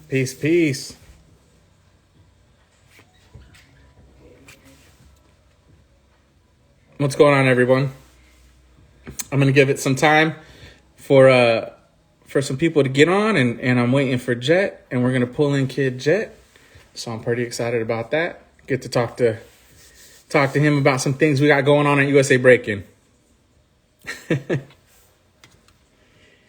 Peace, peace. What's going on, everyone? I'm gonna give it some time for some people to get on, and I'm waiting for Jet, and we're gonna pull in Kid Jet. So I'm pretty excited about that. Get to talk to him about some things we got going on at USA Breakin.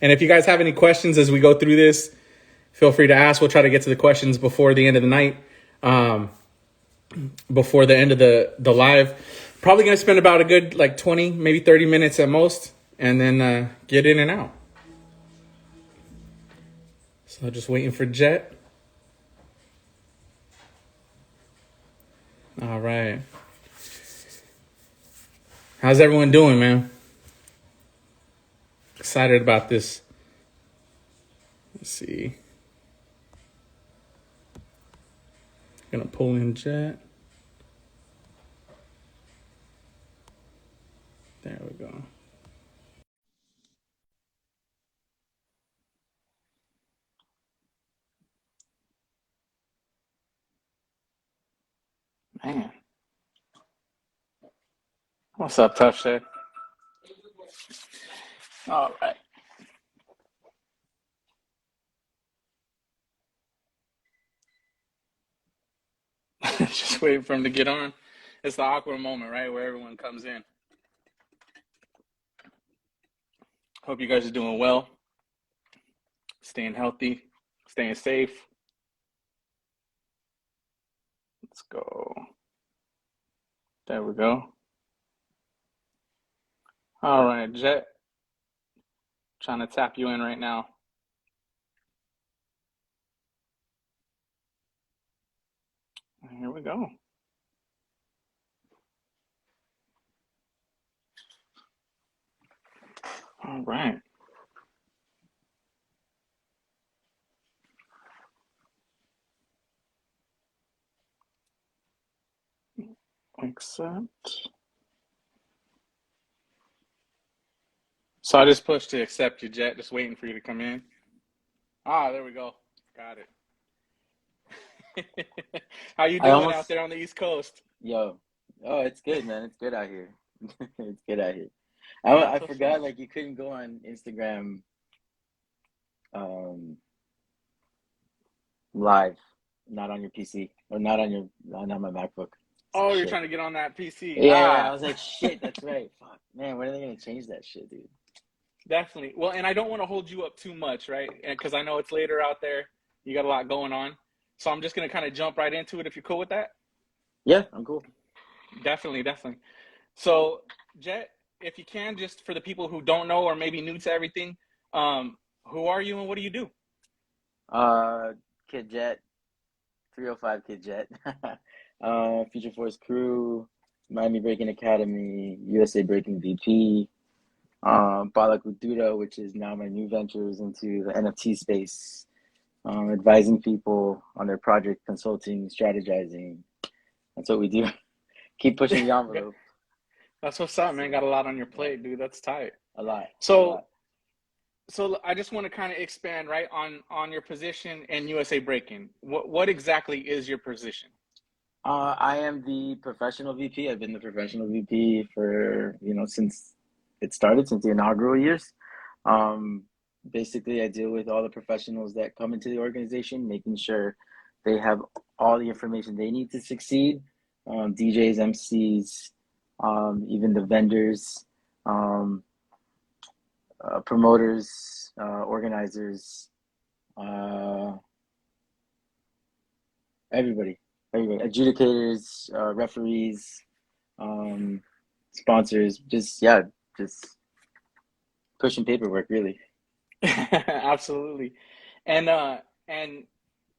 And if you guys have any questions as we go through this, feel free to ask. We'll try to get to the questions before the end of the night, before the end of the live. Probably going to spend about a good 20, maybe 30 minutes at most, and then get in and out. So just waiting for Jet. All right. How's everyone doing, man? Excited about this. Let's see. Gonna pull in Jet. There we go. Man. What's up, Tough Shit? All right. Just waiting for him to get on. It's the awkward moment, right, where everyone comes in. Hope you guys are doing well, staying healthy, staying safe. Let's go. There we go. All right, Jet. Trying to tap you in right now. Here we go. All right. Accept. So I just pushed to accept you, Jet. Just waiting for you to come in. Ah, there we go. Got it. How you doing out there on the East Coast? Oh, it's good, man. It's good out here. It's good out here. I forgot, like, you couldn't go on Instagram live, not on your PC or not on my MacBook. Oh, you're Shit. trying to get on that PC. Yeah, I was like, shit, that's right. Fuck, man, when are they gonna change that shit, dude? Definitely. Well, and I don't want to hold you up too much, right? Because I know it's later out there. You got a lot going on. So I'm just going to kind of jump right into it if you're cool with that. Yeah, I'm cool. Definitely, definitely. So, Jet, if you can, just for the people who don't know or maybe new to everything, who are you and what do you do? Kid Jet, 305 Kid Jet. Future Force Crew, Miami Breakin Academy, USA Breakin VP. Balak Ududa, which is now my new ventures into the NFT space, advising people on their project, consulting, strategizing. That's what we do. Keep pushing the envelope. That's what's up, man. Got a lot on your plate, dude. That's tight. A lot. So I just want to kind of expand right on your position in USA Breakin. What exactly is your position? I am the professional VP. I've been the professional VP for, since it started, since the inaugural years. Basically, I deal with all the professionals that come into the organization, making sure they have all the information they need to succeed. DJs, MCs, even the vendors, promoters, organizers, everybody, adjudicators, referees, sponsors, just pushing paperwork, really. Absolutely. And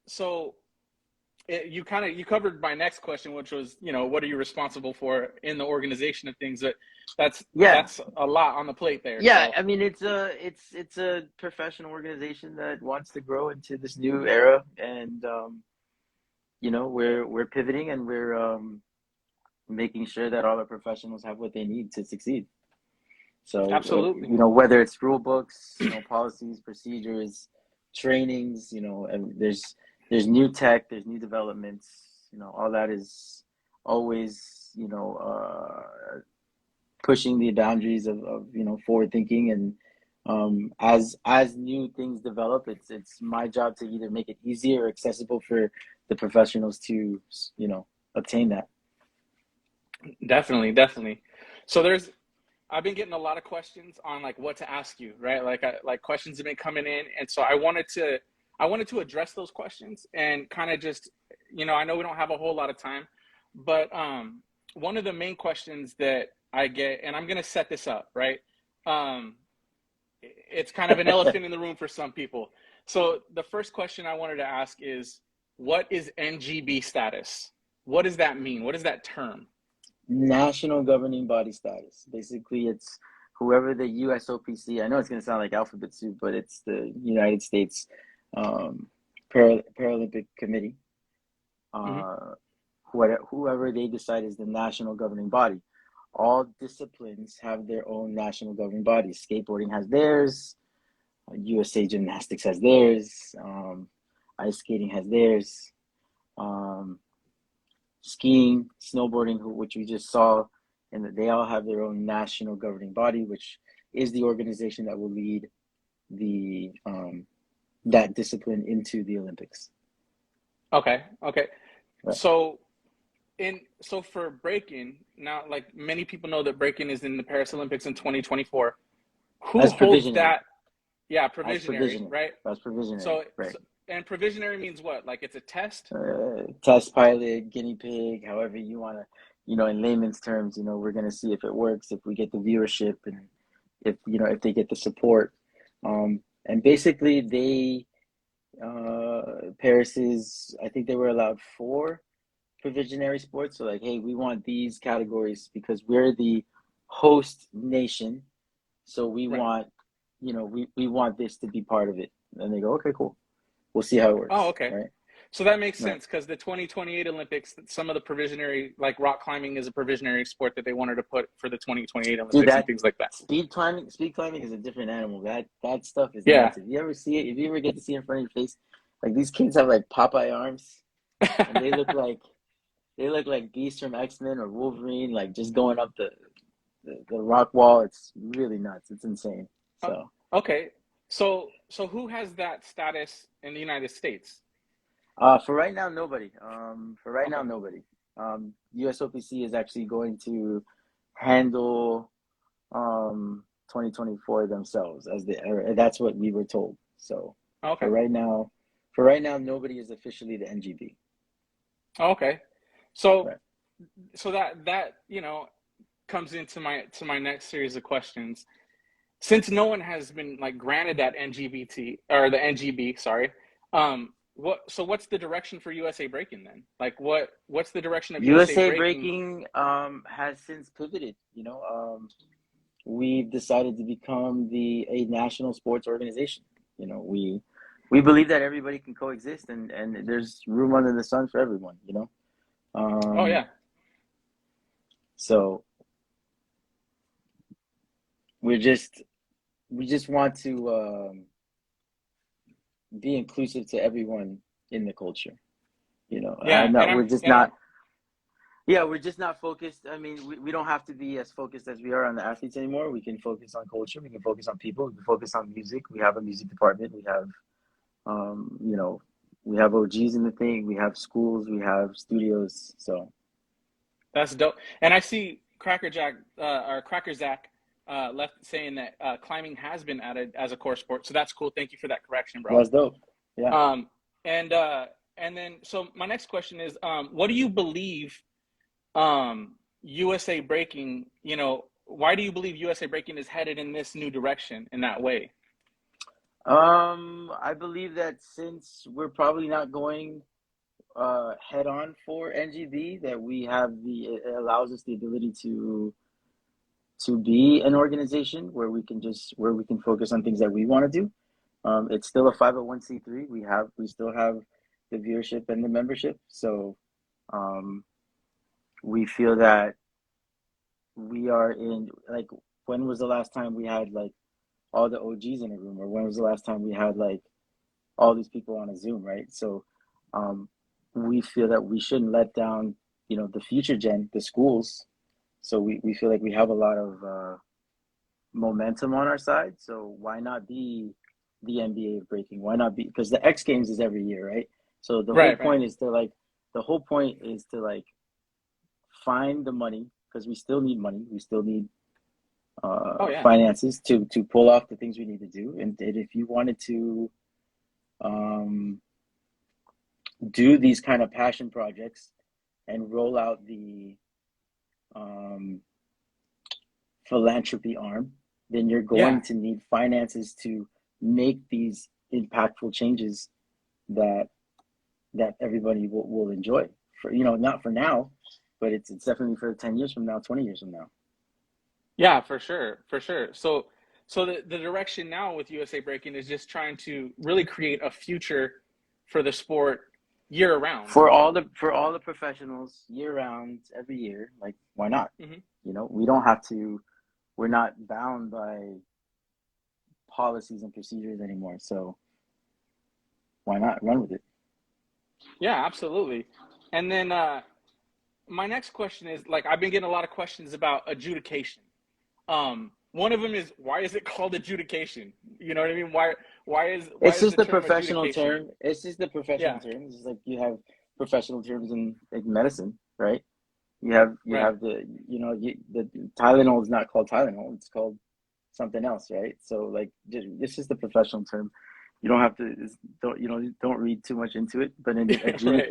so you covered my next question, which was, what are you responsible for in the organization of things? But that's a lot on the plate there. Yeah, so. I mean, it's a professional organization that wants to grow into this new era, and we're pivoting, and we're making sure that all the professionals have what they need to succeed. So Absolutely. whether it's rule books, policies, procedures, trainings, and there's new tech, there's new developments, all that is always, pushing the boundaries of forward thinking. And as new things develop, it's my job to either make it easier or accessible for the professionals to obtain that. Definitely, definitely. So I've been getting a lot of questions on like what to ask you, right? Like questions have been coming in, and so I wanted to address those questions and kind of just, I know we don't have a whole lot of time, but one of the main questions that I get, and I'm gonna set this up, right? Um, it's kind of an elephant in the room for some people. So the first question I wanted to ask is, what is NGB status? What does that mean? What is that term? National governing body status. Basically, it's whoever the USOPC. I know it's going to sound like alphabet soup, but it's the United States um, Paralympic Committee. Hmm. Uh, whoever they decide is the national governing body. All disciplines have their own national governing bodies. Skateboarding has theirs. USA Gymnastics has theirs. Ice skating has theirs. Um, Skiing, snowboarding, which we just saw, and they all have their own national governing body, which is the organization that will lead the that discipline into the Olympics. Okay, okay. Right. So so for breaking, now like many people know that breaking is in the Paris Olympics in 2024. Who As holds provisionary, that? Yeah, as provisionary, provisionary, right? as provisionary, So, right. so and provisionary means what? Like it's a test? Test pilot, guinea pig, however you want to, in layman's terms, we're going to see if it works, if we get the viewership, and if they get the support. And basically, Paris is, I think they were allowed four provisionary sports. So, like, hey, we want these categories because we're the host nation. So we Right. want, we want this to be part of it. And they go, okay, cool. We'll see how it Oh, works. okay. Right. So that makes Right. sense because the 2028 Olympics, some of the provisionary, like rock climbing is a provisionary sport that they wanted to put for the 2028 Dude, Olympics and that things like that. speed climbing is a different animal. That stuff is Yeah. nuts. If you ever see it, if you ever get to see it in front of your face, like these kids have like Popeye arms, and they look like beasts from X-Men or Wolverine, like just going up the rock wall. It's really nuts. It's insane. Uh, So, okay. So who has that status in the United States? for right now, nobody. For right now, Okay. nobody. USOPC is actually going to handle 2024 themselves that's what we were told. So for Okay. right now, for right now, nobody is officially the NGB. Okay. So Right. so that comes into my next series of questions. Since no one has been like granted that NGBT or the NGB, sorry, what's the direction for USA Breaking then? Like what's the direction of USA USA Breaking? Breaking has since pivoted. We've decided to become the a national sports organization. We believe that everybody can coexist, and there's room under the sun for everyone. Oh Um, yeah. so we're just we just want to be inclusive to everyone in the culture. Yeah, and We're I'm just and I'm not. Yeah, we're just not focused. I mean, we don't have to be as focused as we are on the athletes anymore. We can focus on culture. We can focus on people. We can focus on music. We have a music department. We have, um, you know, we have OGs in the thing. We have schools. We have studios. So That's dope. And I see Cracker Jack or Cracker Zach left saying that climbing has been added as a core sport. So that's cool. Thank you for that correction, bro. that's dope. Yeah. Um, and uh, and then so my next question is, what do you believe USA Breaking? Why do you believe USA Breaking is headed in this new direction in that way? I believe that since we're probably not going head on for NGB, that it allows us the ability to be an organization where we can focus on things that we want to do. It's still a 501(c)(3). We still have the viewership and the membership. So um, we feel that we are in, like, when was the last time we had like all the OGs in a room, or when was the last time we had like all these people on a Zoom, right? So we feel that we shouldn't let down, the future gen, the schools. So we feel like we have a lot of momentum on our side. So why not be the NBA of breaking? Why not be, because the X Games is every year, right? So the whole Right, right. point is to like the whole point is to like find the money, because we still need money. We still need Oh yeah. finances to pull off the things we need to do. And if you wanted to um, do these kind of passion projects and roll out the um, philanthropy arm, then you're Yeah. going to need finances to make these impactful changes that everybody will enjoy. For not for now, but it's definitely for 10 years from now, 20 years from now. Yeah, for sure, for sure. So the direction now with USA Breaking is just trying to really create a future for the sport year round. For all the professionals year round, every year, like why not? Hmm. We don't have to. We're not bound by policies and procedures anymore. So why not run with it? Yeah, absolutely. And then my next question is, like, I've been getting a lot of questions about adjudication. One of them is, why is it called adjudication? You know what I mean? Why It's is just the the term professional adjudication? term. It's just the professional Yeah, term. It's just like you have professional terms in like medicine, right? You have right. the Tylenol is not called Tylenol. It's called something else, right? So like this is the professional term. You don't have to don't read too much into it. But Right.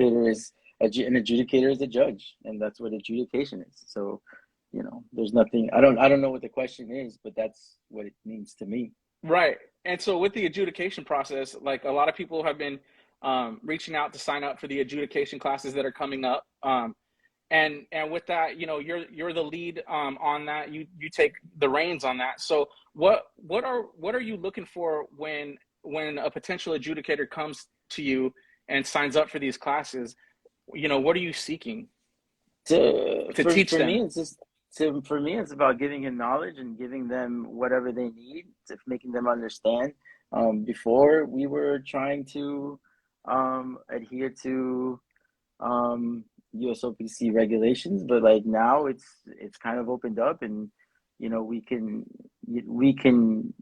an adjudicator is a judge, and that's what adjudication is. So there's nothing. I don't know what the question is, but that's what it means to me. Right. And so with the adjudication process, like a lot of people have been reaching out to sign up for the adjudication classes that are coming up. And with that, you're the lead on that. You take the reins on that. So what are you looking for when a potential adjudicator comes to you and signs up for these classes? What are you seeking To to for teach for me, them? it's just for me, it's about giving him knowledge and giving them whatever they need, to making them understand. Before we were trying to adhere to USOPC regulations, but like now it's kind of opened up, and we can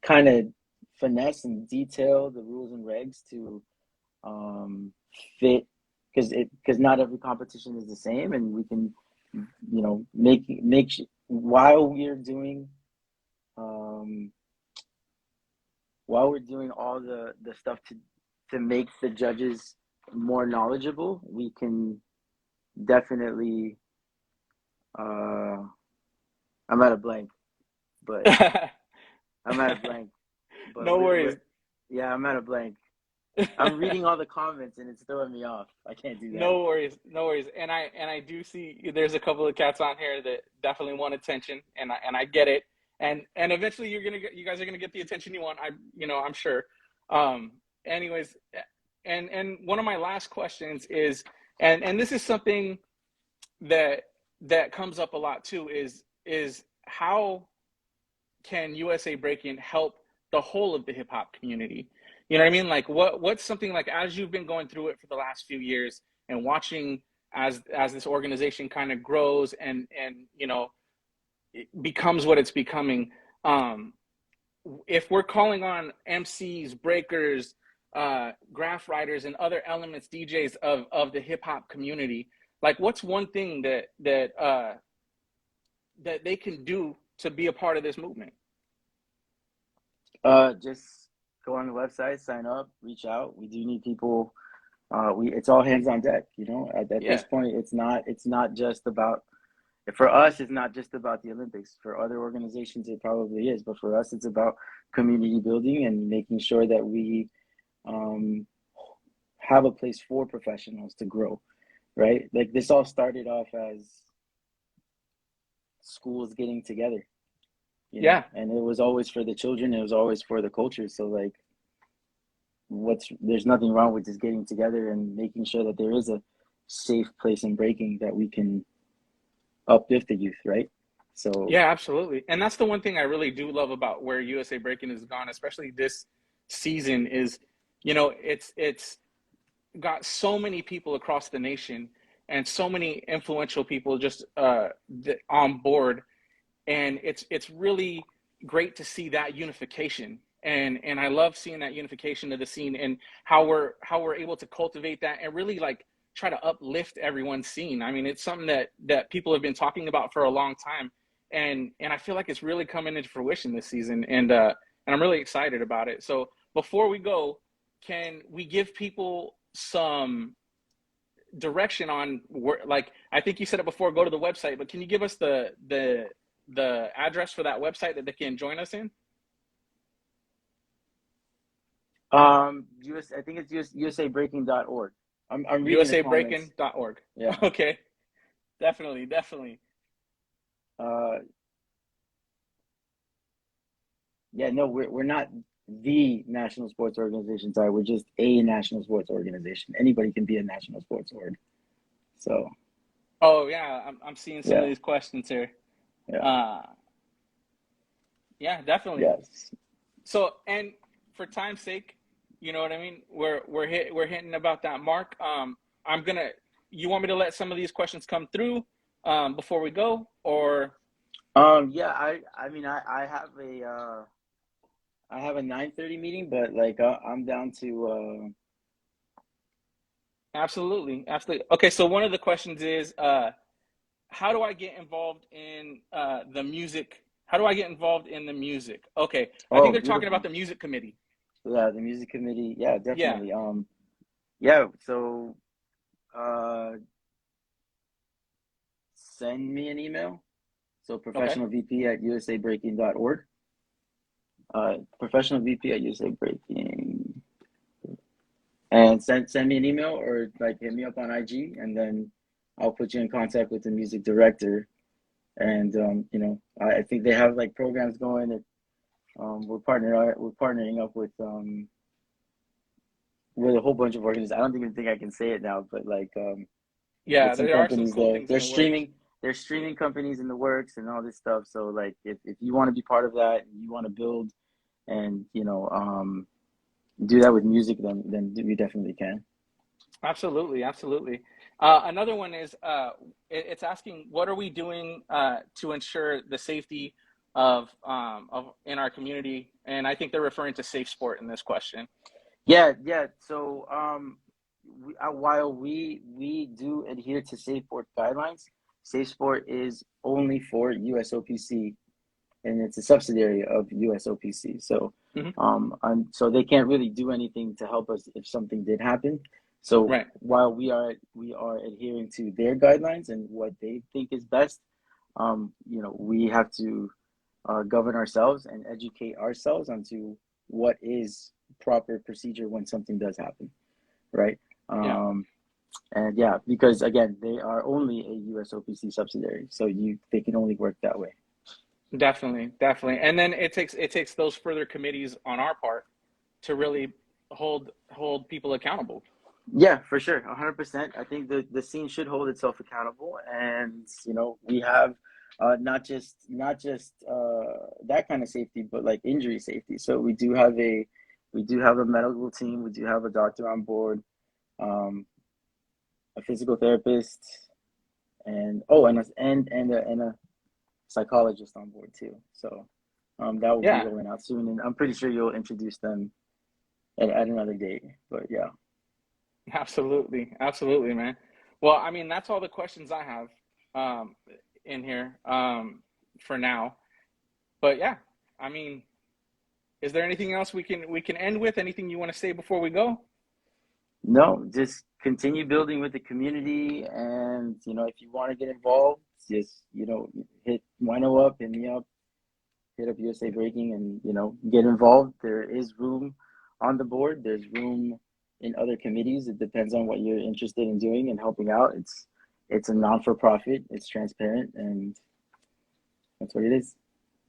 kind of finesse and detail the rules and regs to fit, because not every competition is the same, and we can make while we're doing um all the stuff to make the judges more knowledgeable. We can definitely uh I'm at a blank, but I'm at a blank, but No we're worries. yeah, I'm at a blank. I'm reading all the comments and it's throwing me off. I can't do that. No worries, no worries. And I do see there's a couple of cats on here that definitely want attention, and I get it. And eventually you guys are gonna get the attention you want. I'm sure. Um, anyways, and one of my last questions is, and this is something that that comes up a lot too, is how can USA Breakin help the whole of the hip hop community? You know what I mean? Like what's something, like, as you've been going through it for the last few years and watching as this organization kind of grows and it becomes what it's becoming. Um, if we're calling on MCs, breakers, graph writers, and other elements, DJs of the hip hop community, like what's one thing that they can do to be a part of this movement? Just go on the website, sign up, reach out. We do need people. It's all hands on deck. At this Yeah. point, it's not just about, for us, it's not just about the Olympics. For other organizations, it probably is, but for us, it's about community building and making sure that we um, have a place for professionals to grow. Right? Like this all started off as schools getting together, Yeah. and it was always for the children. It was always for the culture. So like, there's nothing wrong with just getting together and making sure that there is a safe place in breaking that we can uplift the youth, right? So Yeah, absolutely. And that's the one thing I really do love about where USA Breaking has gone, especially this season, is, it's got so many people across the nation and so many influential people just on board, and it's really great to see that unification, and I love seeing that unification of the scene and how we're able to cultivate that and really like try to uplift everyone's scene. I mean, it's something that people have been talking about for a long time, and I feel like it's really coming into fruition this season, and I'm really excited about it. So before we go, can we give people some direction on where, like, I think you said it before, go to the website, but can you give us the address for that website that they can join us in? I think it's usabreaking.org. I'm reading the comments. usabreakin.org. Yeah. Okay. Definitely. Uh, yeah, no, we're not the national sports organization. Sorry, we're just a national sports organization. Anybody can be a national sports org. So Oh yeah, I'm seeing some of yeah, these questions here. yeah, Uh, yeah, definitely. yes. So, and for time's sake, you know what I mean? We're hitting about that mark. I'm gonna. You want me to let some of these questions come through before we go, or? Yeah, I mean I have a 9:30 meeting, but like I'm down to Absolutely. Okay, so one of the questions is, how do I get involved in the music? How do I get involved in the music? Okay, I think oh, they're talking about beautiful. the music committee. Yeah, the music committee. Yeah, Yeah. definitely. Yeah, so uh send me an email. So Okay. professionalvp@usabreaking.org. Professionalvp@usabreaking. And send me an email or like hit me up on IG, and then I'll put you in contact with the music director. And I think they have like programs going that we're partnering up with a whole bunch of organizations. I don't even think I can say it now, but like with Yeah, some there are some companies cool there. things in the works. There's streaming companies in the works and all this stuff. So like if you want to be part of that and you want to build and do that with music, then we definitely can. Absolutely. Another one is it's asking, what are we doing to ensure the safety of in our community? And I think they're referring to safe sport in this question. Yeah. So while we do adhere to safe sport guidelines, safe sport is only for USOPC, and it's a subsidiary of USOPC. So, Hmm. so they can't really do anything to help us if something did happen. So Right. while we are adhering to their guidelines and what they think is best, we have to govern ourselves and educate ourselves onto what is proper procedure when something does happen, right? Yeah. Um, and yeah, because again, they are only a USOPC subsidiary, so they can only work that way. Definitely. And then it takes those further committees on our part to really hold people accountable. Yeah, for sure, 100%. I think the scene should hold itself accountable, and we have not just that kind of safety, but like injury safety. So we do have a medical team. We do have a doctor on board, um, a physical therapist, and and a psychologist on board too. So that will be Yeah. rolling out soon, and I'm pretty sure you'll introduce them at another date. But yeah. Absolutely, man. Well, I mean, that's all the questions I have um, in here for now. But yeah, I mean, is there anything else we can end with? Anything you want to say before we go? No, just continue building with the community, and if you want to get involved, just hit Wyno up, hit me up, hit up USA Breaking, and get involved. There is room on the board. There's room in other committees. It depends on what you're interested in doing and helping out. It's a non-for-profit. It's transparent, and that's what it is.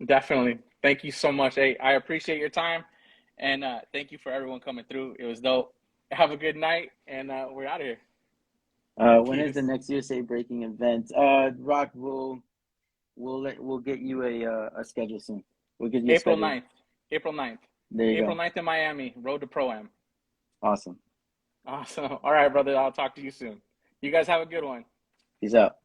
Definitely. Thank you so much. Hey, I appreciate your time, and thank you for everyone coming through. It was dope. Have a good night, and we're out of here. When is the Peace. next USA Breaking event? Rock will we'll get you a schedule soon. We'll get you a April schedule. 9th. April 9th. There you April go. 9th in Miami. Road to Pro-Am. Awesome. Awesome. All right, brother. I'll talk to you soon. You guys have a good one. Peace out.